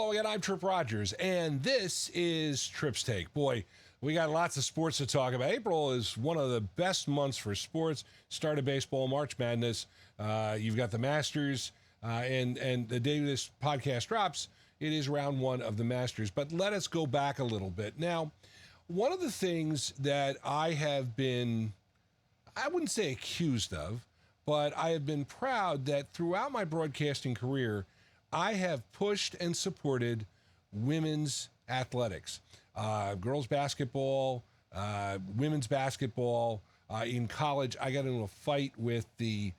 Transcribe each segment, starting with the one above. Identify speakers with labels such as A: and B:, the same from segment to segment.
A: Hello again, I'm Tripp Rogers, and this is Tripp's Take. Boy, we got lots of sports to talk about. April is one of the best months for sports. Start of baseball, March Madness. You've got the Masters, and the day this podcast drops, it is round one of the Masters. But let us go back a little bit. Now, one of the things that I have been, I wouldn't say accused of, but I have been proud that throughout my broadcasting career, I have pushed and supported women's athletics, girls basketball, women's basketball. In college, I got into a fight with the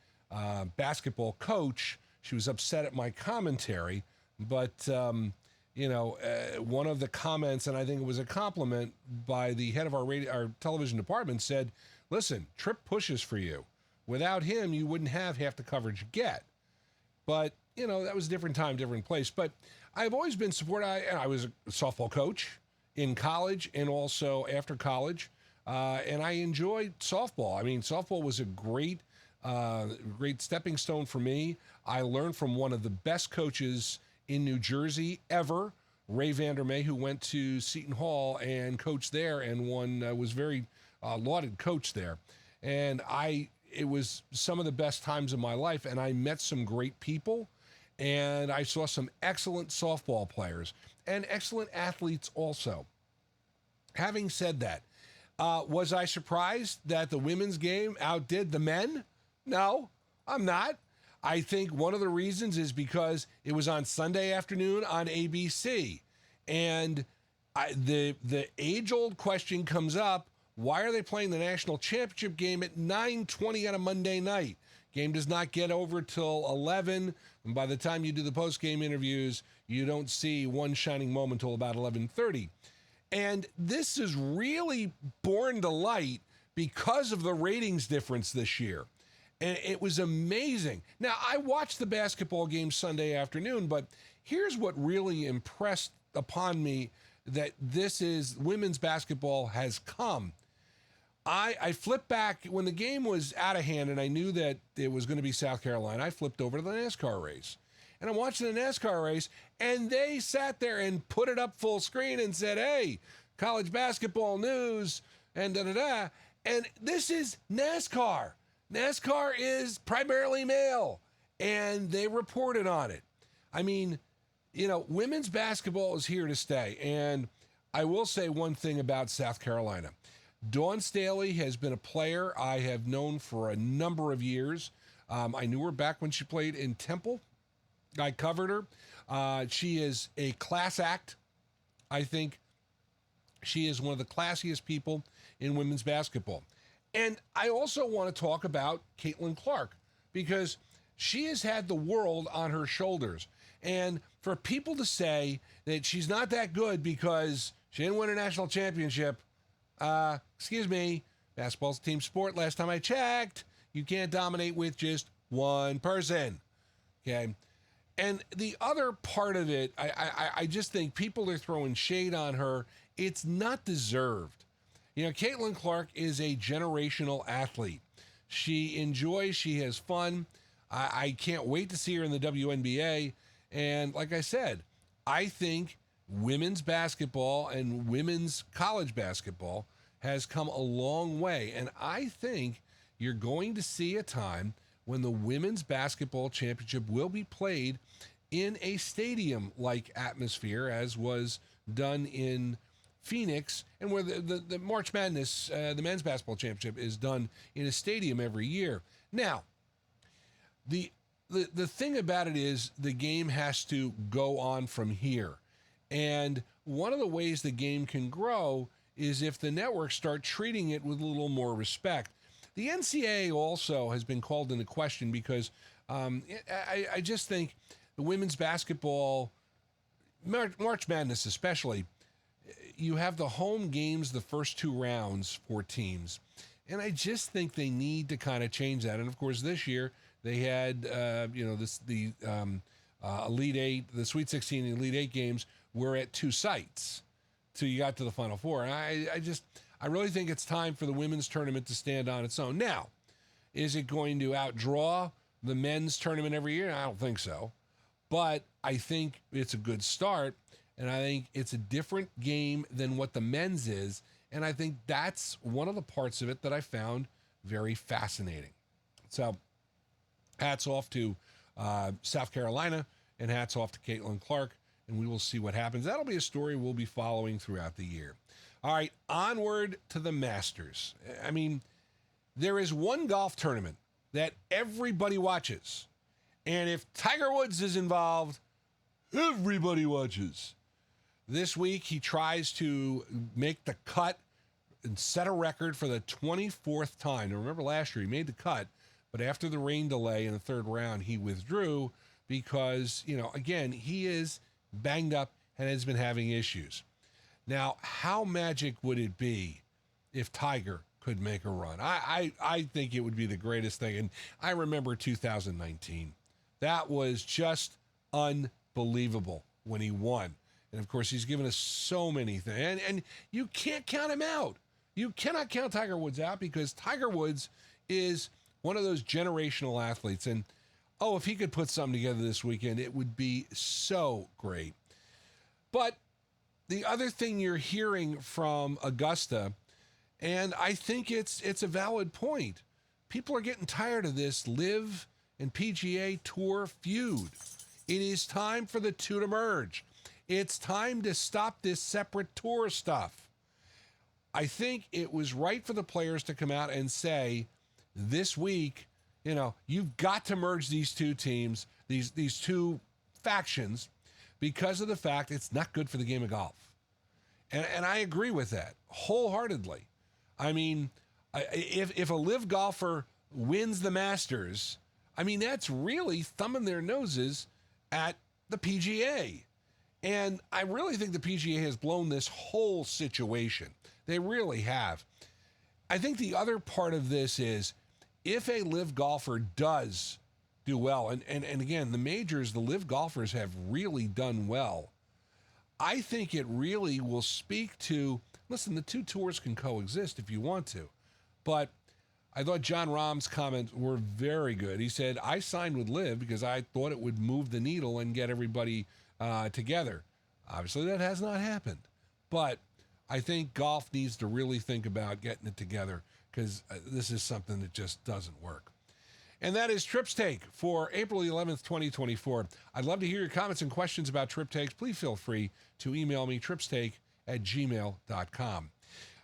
A: basketball coach. She was upset at my commentary, but one of the comments, and I think it was a compliment by the head of our television department, said, "Listen, Tripp pushes for you. Without him, you wouldn't have half the coverage you get." But that was a different time, different place. But I've always been supportive. I was a softball coach in college and also after college, and I enjoyed softball. I mean, softball was a great stepping stone for me. I learned from one of the best coaches in New Jersey ever, Ray Vandermeer, who went to Seton Hall and coached there and was very lauded coach there. And it was some of the best times of my life, and I met some great people, and I saw some excellent softball players and excellent athletes also. Having said that, was I surprised that the women's game outdid the men? No, I'm not. I think one of the reasons is because it was on Sunday afternoon on ABC, and the age-old question comes up, why are they playing the national championship game at 9:20 on a Monday night? Game does not get over till 11, and by the time you do the post-game interviews, you don't see one shining moment till about 11:30. And this is really born to light because of the ratings difference this year. And it was amazing. Now, I watched the basketball game Sunday afternoon, but here's what really impressed upon me that women's basketball has come. I flipped back when the game was out of hand and I knew that it was going to be South Carolina. I flipped over to the NASCAR race. And I'm watching the NASCAR race, and they sat there and put it up full screen and said, "Hey, college basketball news," and da-da-da. And this is NASCAR. NASCAR is primarily male, and they reported on it. I mean, women's basketball is here to stay. And I will say one thing about South Carolina. Dawn Staley has been a player I have known for a number of years. I knew her back when she played in Temple. I covered her. She is a class act. I think she is one of the classiest people in women's basketball. And I also want to talk about Caitlin Clark because she has had the world on her shoulders. And for people to say that she's not that good because she didn't win a national championship, excuse me, basketball's a team sport. Last time I checked, you can't dominate with just one person. Okay. And the other part of it, I just think people are throwing shade on her. It's not deserved. Caitlin Clark is a generational athlete. She enjoys, she has fun. I can't wait to see her in the WNBA. And like I said, I think women's basketball and women's college basketball has come a long way. And I think you're going to see a time when the women's basketball championship will be played in a stadium-like atmosphere, as was done in Phoenix, and where the March Madness, the men's basketball championship, is done in a stadium every year. Now, the thing about it is the game has to go on from here. And one of the ways the game can grow is if the networks start treating it with a little more respect. The NCAA also has been called into question because I just think the women's basketball, March Madness especially, you have the home games the first two rounds for teams. And I just think they need to kind of change that. And, of course, this year they had, the Elite Eight, the Sweet 16 and Elite Eight games were at two sites till you got to the Final Four. And I really think it's time for the women's tournament to stand on its own. Now, is it going to outdraw the men's tournament every year? I don't think so. But I think it's a good start, and I think it's a different game than what the men's is, and I think that's one of the parts of it that I found very fascinating. So hats off to South Carolina, and hats off to Caitlin Clark, and we will see what happens. That'll be a story we'll be following throughout the year. All right, onward to the Masters. I mean, there is one golf tournament that everybody watches, and if Tiger Woods is involved, everybody watches. This week, he tries to make the cut and set a record for the 24th time. Now, remember last year, he made the cut, but after the rain delay in the third round, he withdrew because, again, he is banged up and has been having issues. Now, how magic would it be if Tiger could make a run? I think it would be the greatest thing. And I remember 2019. That was just unbelievable when he won. And, of course, he's given us so many things. And you can't count him out. You cannot count Tiger Woods out because Tiger Woods is one of those generational athletes. And, if he could put something together this weekend, it would be so great. But the other thing you're hearing from Augusta, and I think it's a valid point, people are getting tired of this LIV and PGA Tour feud. It is time for the two to merge. It's time to stop this separate tour stuff. I think it was right for the players to come out and say, this week, you've got to merge these two teams, these two factions, because of the fact it's not good for the game of golf. And I agree with that wholeheartedly. I mean, if a LIV golfer wins the Masters, I mean, that's really thumbing their noses at the PGA. And I really think the PGA has blown this whole situation. They really have. I think the other part of this is if a LIV golfer does do well, and again, the majors, the LIV golfers have really done well. I think it really will speak to, listen, the two tours can coexist if you want to. But I thought John Rahm's comments were very good. He said, I signed with LIV because I thought it would move the needle and get everybody together. Obviously, that has not happened. But I think golf needs to really think about getting it together because this is something that just doesn't work. And that is Tripp's Take for April 11th, 2024. I'd love to hear your comments and questions about Tripp Takes. Please feel free to email me, trippstake@gmail.com.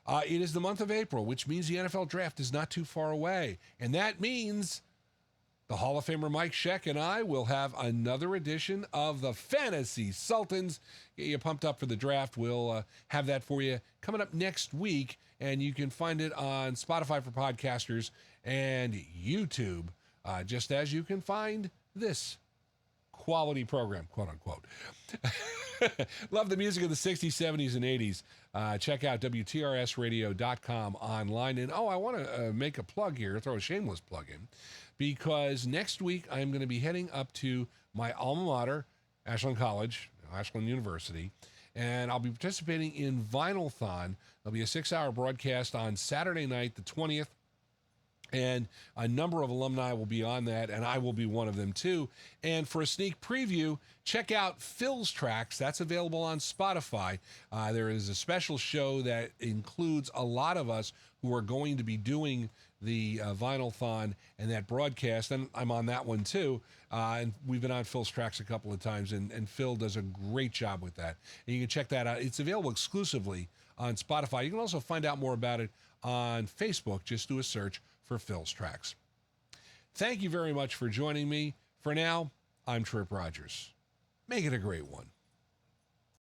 A: It is the month of April, which means the NFL draft is not too far away. And that means the Hall of Famer Mike Scheck and I will have another edition of the Fantasy Sultans. Get you pumped up for the draft. We'll have that for you coming up next week. And you can find it on Spotify for podcasters and YouTube, just as you can find this quality program, quote unquote. Love the music of the 60s, 70s, and 80s. Check out WTRSradio.com online. And, I want to make a plug here, throw a shameless plug in, because next week I'm going to be heading up to my alma mater, Ashland College, Ashland University, and I'll be participating in Vinylthon. There'll be a 6-hour broadcast on Saturday night, the 20th, and a number of alumni will be on that, and I will be one of them too. And for a sneak preview, check out Phil's Tracks. That's available on Spotify. There is a special show that includes a lot of us who are going to be doing the Vinylthon and that broadcast, and I'm on that one too. And we've been on Phil's Tracks a couple of times, and Phil does a great job with that. And you can check that out. It's available exclusively on Spotify. You can also find out more about it on Facebook. Just do a search for Phil's Tracks. Thank you very much for joining me. For now, I'm Tripp Rogers. Make it a great one.